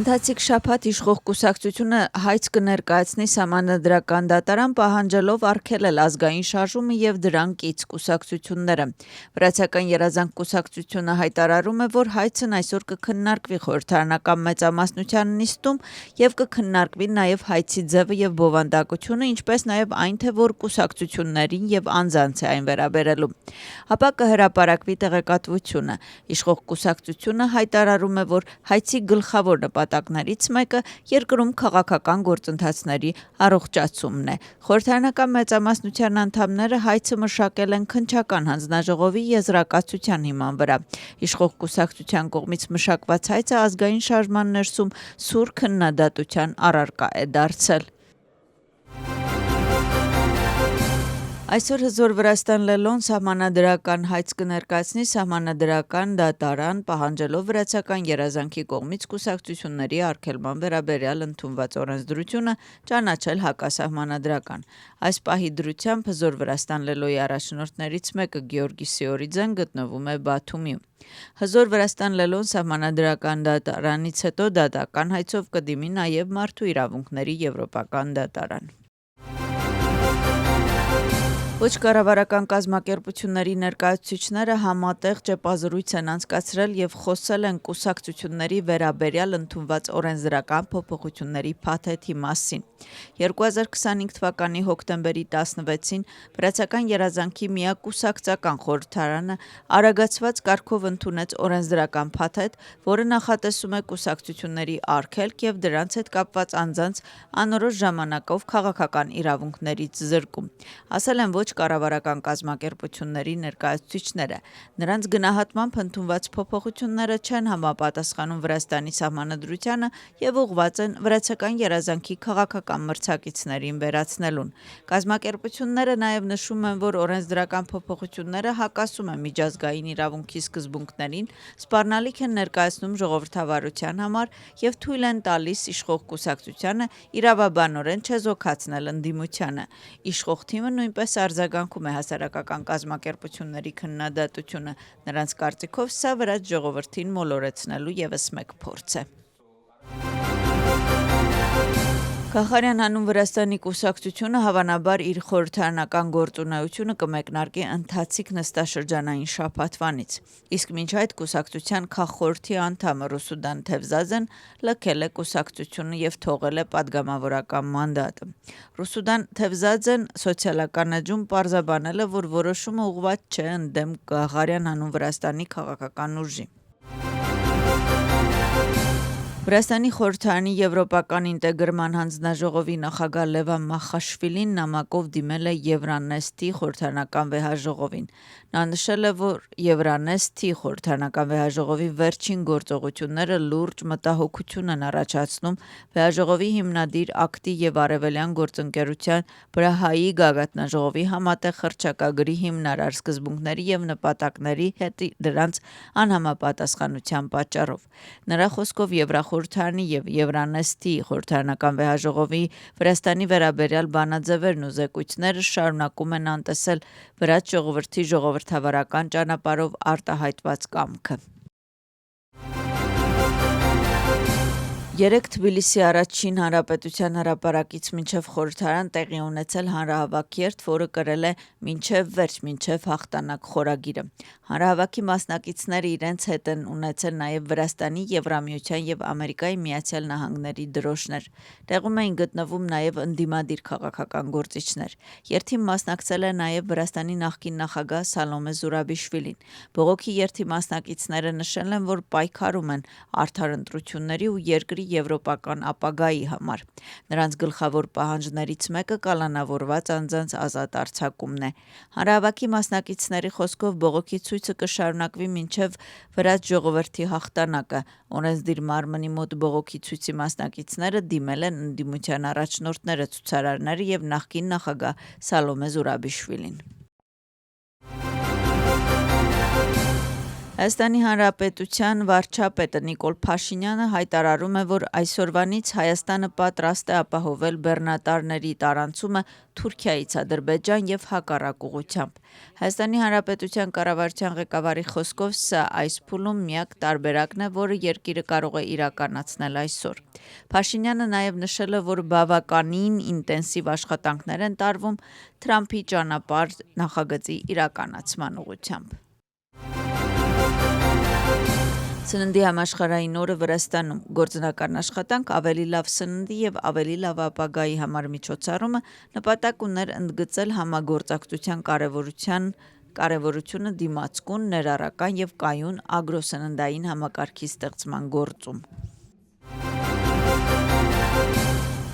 Ընթացիկ շաբաթ իշխող կուսակցությունը հայց կներկայացնի սահմանադրական դատարան պահանջելով արգելել ազգային շարժումը եւ դրան կից կուսակցությունները։ Վրացական երազանք կուսակցությունը հայտարարում է, որ հայցն այսօր կքննարկվի խորհրդարանական մեծամասնության նիստում եւ կքննարկվի նաեւ հայցի ձևը եւ բովանդակությունը, ինչպես նաեւ այն, թե որ կուսակցություններին եւ անձանց է այն վերաբերելու։ Հապա կհրապարակվի տեղեկատվությունը։ Իշխող կուսակցությունը հայտարարում է, որ հայցի գլխավոր նպատակներից մեկը երկրում քաղաքական գործընթացների առողջացումն է։ Խորհրդարանական մեծամասնության անդամները հայցը մշակել են քննչական հանձնաժողովի եզրակացության հիման վրա։ Իշխող կուսակցության կողմից մշակված հայցը ազգային շարժման ներսում սուր քննադատության առարկա է դարձել։ Այսօր հզոր Վրաստան լելոն սահմանադրական հայց կներկայացնի սահմանադրական դատարան պահանջելով վրացական երազանքի կողմից կուսակցությունների արգելման վերաբերյալ ընդունված օրենսդրությունը ճանաչել հակասահմանադրական։ Այս պահի դրությամբ հզոր Վրաստան լելոյի առաջնորդներից մեկը Գեորգի Սիորիձեն գտնվում է Բաթումիում։ Հզոր Վրաստան լելոն սահմանադրական դատարանից հետո դատական հայցով կդիմի նաև մարդու իրավունքների եվրոպական դատարան։ Ոչ կառավարական կազմակերպությունների ներկայացուցիչները համատեղ ճեպազրույց են անցկացրել եւ խոսել են կուսակցությունների վերաբերյալ ընդունված օրենսդրական փոփոխությունների փաթեթի մասին։ 2025 թվականի հոկտեմբերի 16-ին Վրացական երազանքի միակուսակցական խորհրդարանը արագացված կարգով ընդունեց օրենսդրական փաթեթ, որը նախատեսում է կուսակցությունների արգելք եւ դրանց հետ կապված անձանց անորոշ ժամանակով քաղաքական իրավունքներից զրկում։ Ասել են ոչ կառավարական կազմակերպությունների ներկայացուցիչները։ Նրանց գնահատմամբ ընդունված փոփոխությունները չեն համապատասխանում Վրաստանի սահմանադրությանը եւ ուղղված են վրացական երազանքի քաղաքական մրցակիցներին վերացնելուն։ Կազմակերպությունները նաեւ նշում են, որ օրենսդրական փոփոխությունները հակասում են միջազգային իրավունքի սկզբունքներին, սպառնալիք են ներկայացնում ժողովրդավարության համար եւ թույլ են տալիս իշխող կուսակցությանը իրավաբանորեն չեզոքացնել ընդդիմությանը։ Իշխող թիմը նույնպես արձագանքում է հասարակական կազմակերպությունների քննադատությունը։ Նրանց կարծիքով սա վրաց ժողովրդին մոլորեցնելու եւս մեկ փորձ է։ Կախարյան հանուն Վրաստանի կուսակցությունը հավանաբար իր խորհրդարանական գործունեությունը կմեկնարկի ընթացիկ նստաշրջանային շաբաթվանից։ Իսկ մինչ այդ կուսակցության քաղխորհրդի անդամը Ռուսուդան Թևզաձեն լքել է կուսակցությունը եւ թողել է падգամավորական մանդատը։ Ռուսուդան Թևզաձեն սոցիալական էջում պարզաբանել է, որ որոշումը ուղղված չէ ընդդեմ Կախարյան հանուն Վրաստանի քաղաքական ուժի։ Վրաստանի խորհրդարանի եվրոպական ինտեգրման հանձնաժողովի նախագահ Լևան Մախաշվիլին նամակով դիմել է Եվրանեստի խորհրդարանական վեհաժողովին։ Նա նշել է, որ Եվրանեստի խորհրդարանական վեհաժողովի վերջին գործողությունները լուրջ մտահոգություն են առաջացնում վեհաժողովի հիմնադիր ակտի եւ արևելյան գործընկերության Բրահայի գագաթնաժողովի համատեղ հռչակագրի հիմնարար սկզբունքների եւ նպատակների հետ դրանց անհամապատասխանության պատճառով։ Նրա խոսքով Եվրախորհրդարանի եւ Եվրանեստի խորհրդարանական վեհաժողովի Վրաստանի վերաբերյալ բանաձևերն ու զեկույցները շարունակում են անտեսել վրաց ժողովրդի ժողովրդավարական ճանապարհով արտահայտված կամքը։ Երեկ Թբիլիսի առաջին հանրապետության հրապարակից մինչև խորհրդարան տեղի ունեցել հանրահավաք, որը կրել է մինչև վերջ, մինչև հաղթանակ խորագիրը։ Հանրահավաքի մասնակիցները իրենց հետ են ունեցել նաև Վրաստանի, Եվրամիության եւ Ամերիկայի Միացյալ Նահանգների դրոշներ։ Տեղում էին գտնվում նաև ընդդիմադիր քաղաքական գործիչներ։ Երթին մասնակցել է նաև Վրաստանի նախկին նախագահ Սալոմե Զուրաբիշվիլին։ Բողոքի երթի մասնակիցները նշել են, որ պայքարում են արդար ընտրությունների ու երկրի եվրոպական ապագայի համար։ Նրանց գլխավոր պահանջներից մեկը կալանավորված անձանց ազատ արձակումն է։ Հանրահավաքի մասնակիցների խոսքով բողոքի ցույցը կշարունակվի մինչև վրաց ժողովրդի հաղթանակը։ Օրենսդիր մարմնի մոտ բողոքի ցույցի մասնակիցները դիմել են ընդդիմության առաջնորդները, ցուցարարները եւ նախկին նախագահ Սալոմե Զուրաբիշվիլին։ Հայաստանի Հանրապետության վարչապետը Նիկոլ Փաշինյանը հայտարարում է, որ այսօրվանից Հայաստանը պատրաստ է ապահովել բեռնատարների տարանցումը Թուրքիայից Ադրբեջան եւ հակառակ ուղղությամբ։ Հայաստանի Հանրապետության կառավարության ղեկավարի խոսքով սա այս փուլում միակ տարբերակն է, որը երկիրը կարող է իրականացնել այսօր։ Փաշինյանը նաև նշել է, որ բավականին ինտենսիվ աշխատանքներ են տարվում Թրամփի ճանապարհ նախագծի իրականացման ուղղությամբ։ Սննդի համաշխարհային օրը Վրաստանում գործնական աշխատանք ավելի լավ սննդի եւ ավելի լավ ապագայի համար միջոցառումը նպատակ ուներ ընդգծել համագործակցության կարևորությունը դիմացկուն, ներառական եւ կայուն ագրոսննդային համակարգի ստեղծման գործում։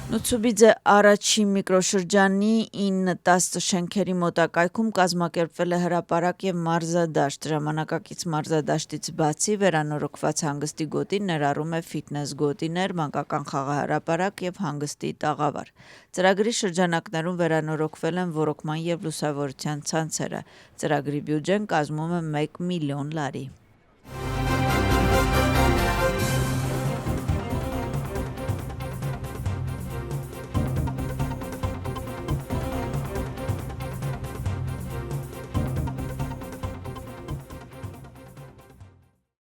Նուցուբիձե առաջին միկրոշրջանի 9-10 շենքերի մոտակայքում կազմակերպվել է հրապարակ եւ մարզադաշտ։ Ժամանակակից մարզադաշտից բացի վերանորոգված հանգստի գոտին ներառում է ֆիթնես գոտիներ, մանկական խաղահրապարակ եւ հանգստի տաղավար։ Ծրագրի շրջանակներում վերանորոգվել են ոռոգման եւ լուսավորության ցանցերը։ Ծրագրի բյուջեն կազմում է 1 միլիոն լարի։